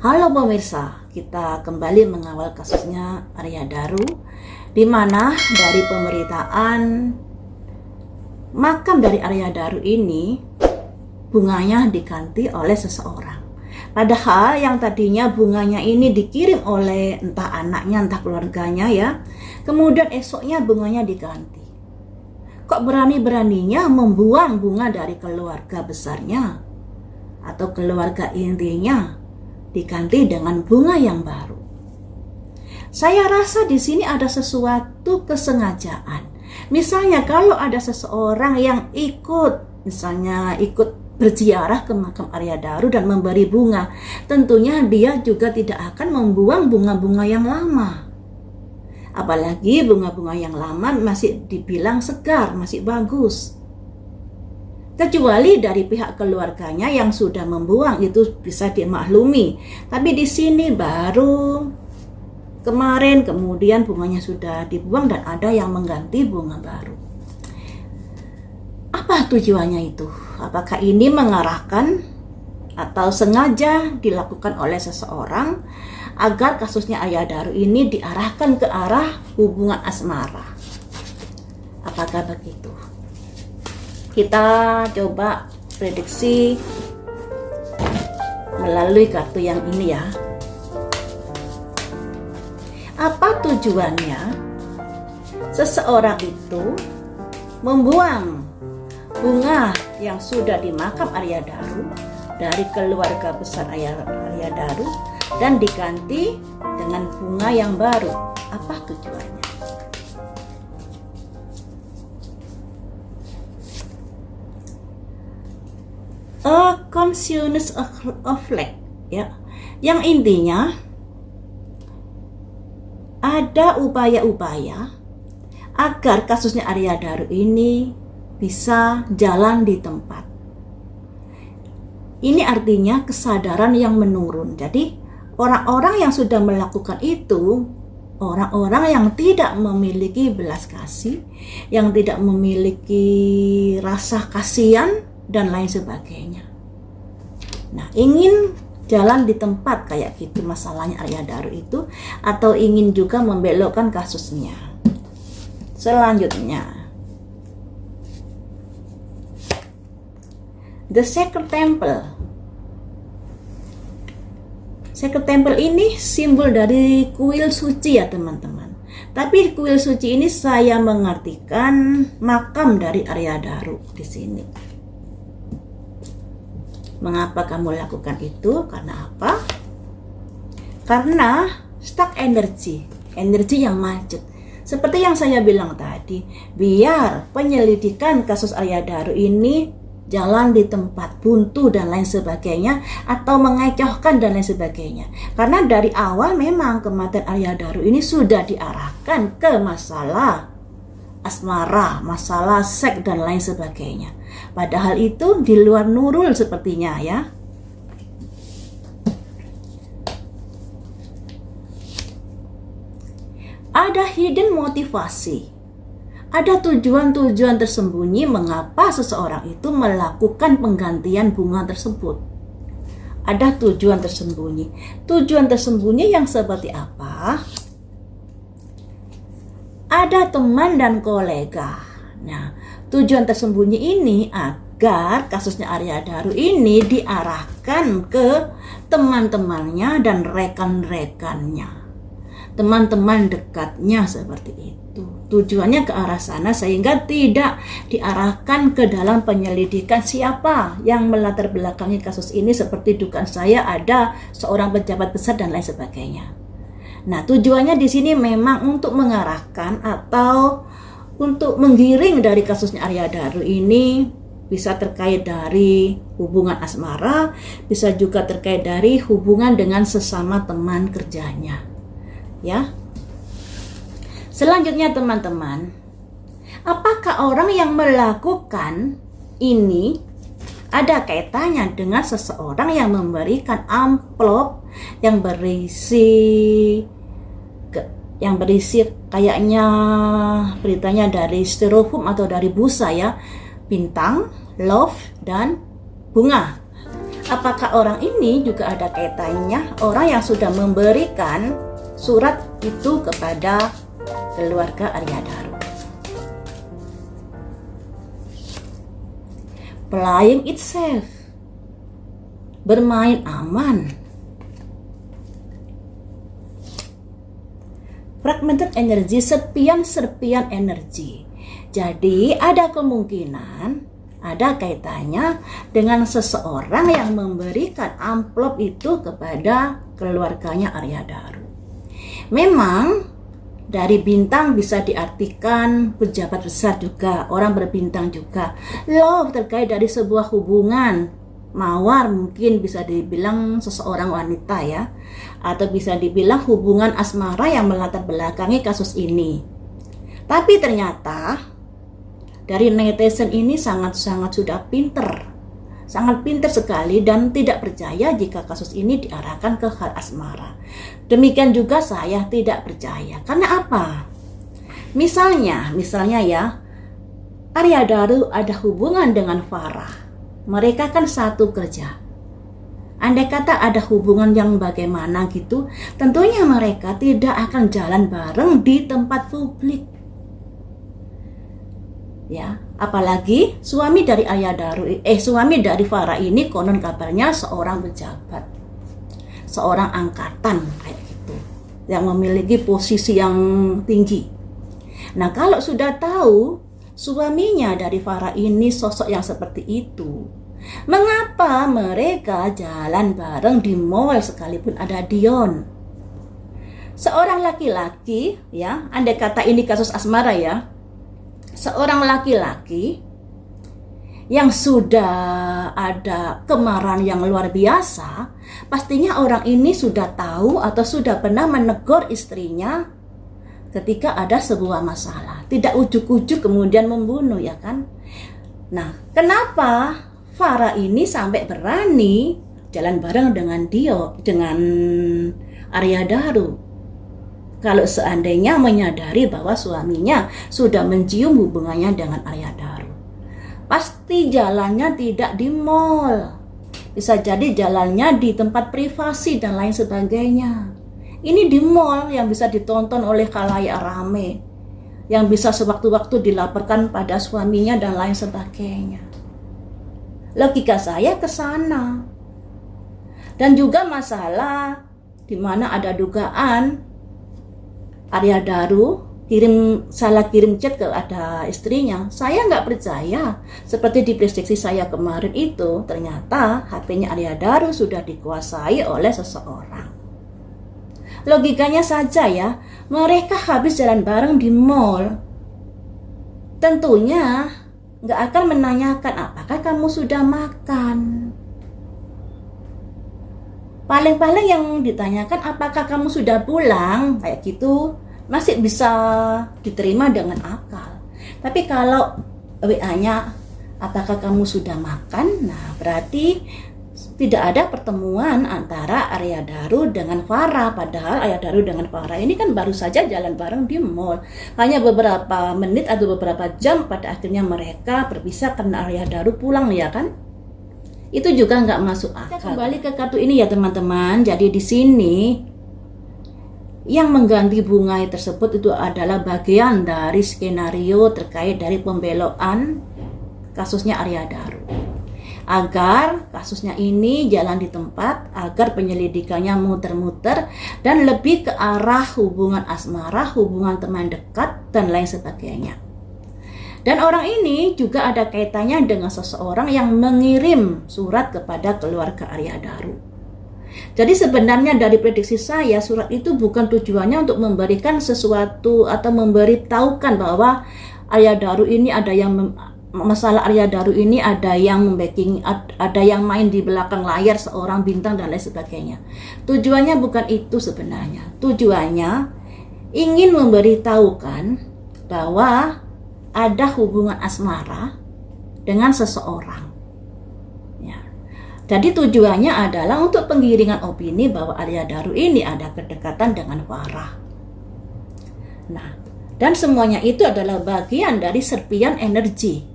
Halo pemirsa, kita kembali mengawal kasusnya Arya Daru, di mana dari pemberitaan makam dari Arya Daru ini bunganya diganti oleh seseorang. Padahal yang tadinya bunganya ini dikirim oleh entah anaknya, entah keluarganya ya, kemudian esoknya bunganya diganti. Kok berani-beraninya membuang bunga dari keluarga besarnya atau keluarga intinya diganti dengan bunga yang baru? Saya rasa di sini ada sesuatu kesengajaan. Misalnya kalau ada seseorang yang ikut berziarah ke makam Arya Daru dan memberi bunga, tentunya dia juga tidak akan membuang bunga-bunga yang lama. Apalagi bunga-bunga yang lama masih dibilang segar, masih bagus. Kecuali dari pihak keluarganya yang sudah membuang, itu bisa dimaklumi. Tapi di sini baru kemarin kemudian bunganya sudah dibuang dan ada yang mengganti bunga baru. Apa tujuannya itu? Apakah ini mengarahkan atau sengaja dilakukan oleh seseorang agar kasusnya Arya Daru ini diarahkan ke arah hubungan asmara? Apakah begitu? Kita coba prediksi melalui kartu yang ini ya. Apa tujuannya seseorang itu membuang bunga yang sudah di makam Arya Daru dari keluarga besar Arya Daru dan diganti dengan bunga yang baru? Apa tujuannya? A consciousness of lack, ya, yang intinya ada upaya-upaya agar kasusnya Arya Daru ini bisa jalan di tempat. Ini artinya kesadaran yang menurun. Jadi orang-orang yang sudah melakukan itu, orang-orang yang tidak memiliki belas kasih, yang tidak memiliki rasa kasihan dan lain sebagainya. Nah, ingin jalan di tempat kayak gitu masalahnya Arya Daru itu, atau ingin juga membelokkan kasusnya. Selanjutnya, The Sacred Temple. Sacred Temple ini simbol dari kuil suci ya teman-teman. Tapi kuil suci ini saya mengartikan makam dari Arya Daru di sini. Mengapa kamu lakukan itu? Karena apa? Karena stuck energi yang macet. Seperti yang saya bilang tadi, biar penyelidikan kasus Arya Daru ini jalan di tempat, buntu dan lain sebagainya, atau mengecohkan dan lain sebagainya. Karena dari awal memang kematian Arya Daru ini sudah diarahkan ke masalah asmara, masalah seks dan lain sebagainya. Padahal itu di luar nurul sepertinya ya. Ada hidden motivasi. Ada tujuan-tujuan tersembunyi mengapa seseorang itu melakukan penggantian bunga tersebut. Ada tujuan tersembunyi. Tujuan tersembunyi yang seperti apa? Ada teman dan kolega. Nah, tujuan tersembunyi ini agar kasusnya Arya Daru ini diarahkan ke teman-temannya dan rekan-rekannya, teman-teman dekatnya seperti itu. Tujuannya ke arah sana sehingga tidak diarahkan ke dalam penyelidikan siapa yang melatar belakangi kasus ini, seperti dugaan saya ada seorang pejabat besar dan lain sebagainya. Nah, tujuannya di sini memang untuk mengarahkan atau untuk menggiring dari kasusnya Arya Daru ini, bisa terkait dari hubungan asmara, bisa juga terkait dari hubungan dengan sesama teman kerjanya. Ya. Selanjutnya teman-teman, apakah orang yang melakukan ini ada kaitannya dengan seseorang yang memberikan amplop yang berisi kayaknya beritanya dari styrofoam atau dari busa ya, bintang, love dan bunga. apakah orang ini juga ada kaitannya orang yang sudah memberikan surat itu kepada keluarga Arya Daru. Playing it safe, bermain aman. Fragmented energy, serpian energi. Jadi ada kemungkinan ada kaitannya dengan seseorang yang memberikan amplop itu kepada keluarganya Arya Daru. Memang dari bintang bisa diartikan pejabat besar juga, orang berbintang juga. Love terkait dari sebuah hubungan, mawar mungkin bisa dibilang seseorang wanita ya, atau bisa dibilang hubungan asmara yang melatar belakangi kasus ini. Tapi ternyata dari netizen ini sangat-sangat sudah pinter, sangat pinter sekali dan tidak percaya jika kasus ini diarahkan ke hal asmara. Demikian juga saya tidak percaya. Karena apa? Misalnya ya, Arya Daru ada hubungan dengan Farah. Mereka kan satu kerja. Andai kata ada hubungan yang bagaimana gitu, tentunya mereka tidak akan jalan bareng di tempat publik. Ya, apalagi suami dari suami dari Farah ini konon kabarnya seorang pejabat, seorang angkatan kayak gitu, yang memiliki posisi yang tinggi. Nah, kalau sudah tahu suaminya dari Farah ini sosok yang seperti itu, mengapa mereka jalan bareng di mall sekalipun ada Dion? Seorang laki-laki, ya, andai kata ini kasus asmara ya, seorang laki-laki yang sudah ada kemarahan yang luar biasa, pastinya orang ini sudah tahu atau sudah pernah menegur istrinya ketika ada sebuah masalah. Tidak ujuk-ujuk kemudian membunuh, ya kan? Nah, kenapa Farah ini sampai berani jalan bareng dengan Arya Daru? Kalau seandainya menyadari bahwa suaminya sudah mencium hubungannya dengan Arya Daru, pasti jalannya tidak di mall. Bisa jadi jalannya di tempat privasi dan lain sebagainya. Ini di mall yang bisa ditonton oleh khalayak rame, yang bisa sewaktu-waktu dilaporkan pada suaminya dan lain sebagainya. Logika saya ke sana. Dan juga masalah di mana ada dugaan Arya Daru salah kirim chat ke ada istrinya. Saya nggak percaya. Seperti di prediksi saya kemarin itu, ternyata HP-nya Arya Daru sudah dikuasai oleh seseorang. Logikanya saja ya, mereka habis jalan bareng di mall. Tentunya nggak akan menanyakan apakah kamu sudah makan. Paling-paling yang ditanyakan apakah kamu sudah pulang, kayak gitu masih bisa diterima dengan akal. Tapi kalau WA-nya apakah kamu sudah makan, nah berarti tidak ada pertemuan antara Arya Daru dengan Farah. Padahal Arya Daru dengan Farah ini kan baru saja jalan bareng di mall. Hanya beberapa menit atau beberapa jam pada akhirnya mereka berpisah karena Arya Daru pulang, ya kan? Itu juga nggak masuk akal. Kita kembali ke kartu ini ya teman-teman. Jadi di sini yang mengganti bunga tersebut itu adalah bagian dari skenario terkait dari pembelokan kasusnya Arya Daru. Agar kasusnya ini jalan di tempat, agar penyelidikannya muter-muter dan lebih ke arah hubungan asmara, hubungan teman dekat dan lain sebagainya. Dan orang ini juga ada kaitannya dengan seseorang yang mengirim surat kepada keluarga Arya Daru. Jadi sebenarnya dari prediksi saya, surat itu bukan tujuannya untuk memberikan sesuatu atau memberitahukan bahwa Arya Daru ini ada yang masalah Arya Daru ini ada yang membacking, ada yang main di belakang layar seorang bintang dan lain sebagainya. Tujuannya bukan itu sebenarnya. Tujuannya ingin memberitahukan bahwa ada hubungan asmara dengan seseorang. Ya. Jadi tujuannya adalah untuk penggiringan opini bahwa Arya Daru ini ada kedekatan dengan Farah. Nah, dan semuanya itu adalah bagian dari serpian energi.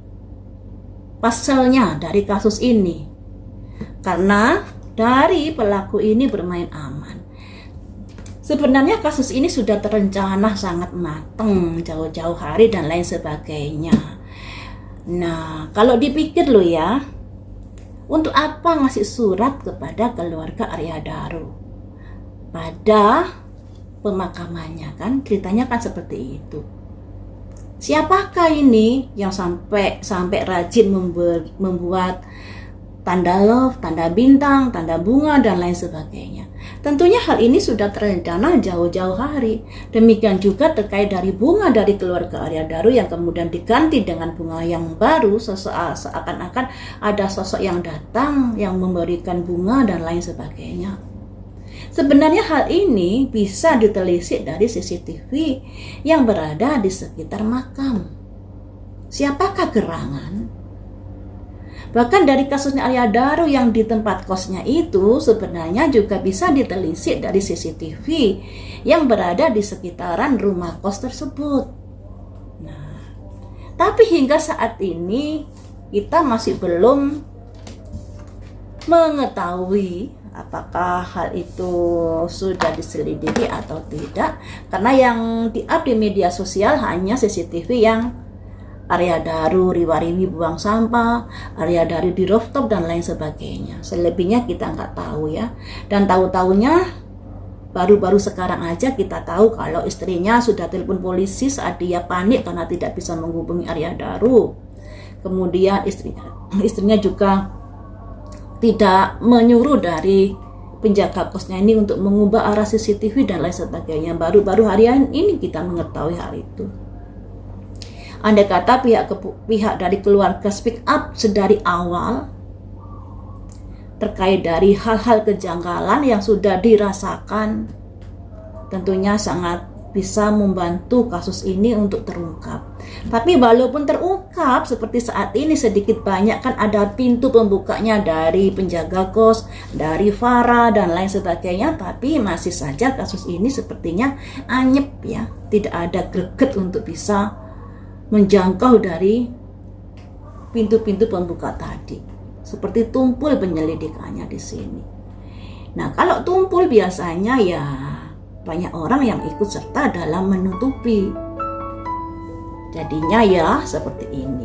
Pasalnya dari kasus ini. karena dari pelaku ini bermain aman. Sebenarnya kasus ini sudah terencana sangat matang jauh-jauh hari dan lain sebagainya. Nah, kalau dipikir lo ya, untuk apa ngasih surat kepada keluarga Arya Daru pada pemakamannya, kan ceritanya kan seperti itu. Siapakah ini yang sampai rajin membuat tanda love, tanda bintang, tanda bunga dan lain sebagainya? Tentunya hal ini sudah terencana jauh-jauh hari. Demikian juga terkait dari bunga dari keluarga Arya Daru yang kemudian diganti dengan bunga yang baru, seakan-akan ada sosok yang datang yang memberikan bunga dan lain sebagainya. Sebenarnya hal ini bisa ditelisik dari CCTV yang berada di sekitar makam. Siapakah gerangan? Bahkan dari kasusnya Arya Daru yang di tempat kosnya itu sebenarnya juga bisa ditelisik dari CCTV yang berada di sekitaran rumah kos tersebut. Nah, tapi hingga saat ini kita masih belum mengetahui apakah hal itu sudah diselidiki atau tidak, karena yang di-up di media sosial hanya CCTV yang Arya Daru riwa-riwi buang sampah, Arya Daru di rooftop dan lain sebagainya. Selebihnya kita nggak tahu ya. Dan tahu-tahunya baru-baru sekarang aja kita tahu kalau istrinya sudah telepon polisi saat dia panik karena tidak bisa menghubungi Arya Daru. Kemudian istrinya juga tidak menyuruh dari penjaga kosnya ini untuk mengubah arah CCTV dan lain sebagainya. Baru-baru harian ini kita mengetahui hal itu. Andai kata pihak dari keluarga speak up sedari awal terkait dari hal-hal kejanggalan yang sudah dirasakan, tentunya sangat bisa membantu kasus ini untuk terungkap. Tapi walaupun terungkap seperti saat ini, sedikit banyak kan ada pintu pembukanya dari penjaga kos, dari Farah dan lain sebagainya, tapi masih saja kasus ini sepertinya anyep ya, tidak ada greget untuk bisa menjangkau dari pintu-pintu pembuka tadi. Seperti tumpul penyelidikannya di sini. Nah, kalau tumpul biasanya ya banyak orang yang ikut serta dalam menutupi. Jadinya ya seperti ini.